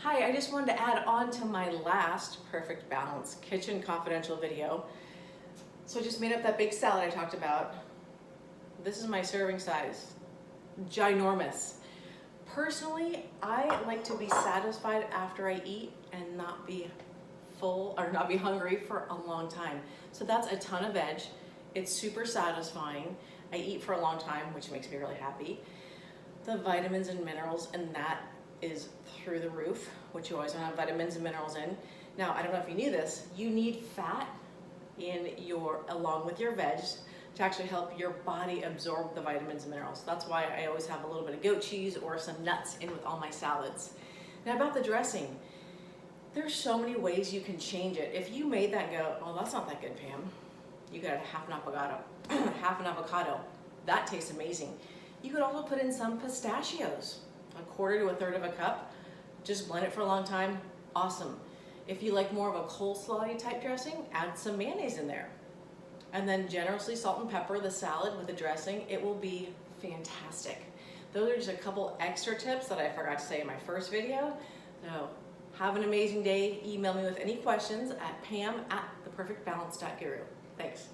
Hi, I just wanted to add on to my last Perfect Balance Kitchen Confidential video. So I just made up that big salad I talked about. This is my serving size, ginormous. Personally, I like to be satisfied after I eat and not be full or not be hungry for a long time. So that's a ton of veg. It's super satisfying. I eat for a long time, which makes me really happy. The vitamins and minerals and that is through the roof, which you always want to have vitamins and minerals in. Now, I don't know if you knew this, you need fat along with your veg to actually help your body absorb the vitamins and minerals. That's why I always have a little bit of goat cheese or some nuts in with all my salads. Now about the dressing, there's so many ways you can change it. If you made that and go, oh, that's not that good, Pam, you could add half an avocado, half an avocado. That tastes amazing. You could also put in some pistachios, a quarter to a third of a cup. Just blend it for a long time, awesome. If you like more of a coleslaw type dressing, add some mayonnaise in there. And then generously salt and pepper the salad with the dressing. It will be fantastic. Those are just a couple extra tips that I forgot to say in my first video. So have an amazing day. Email me with any questions at pam@theperfectbalance.guru. Thanks.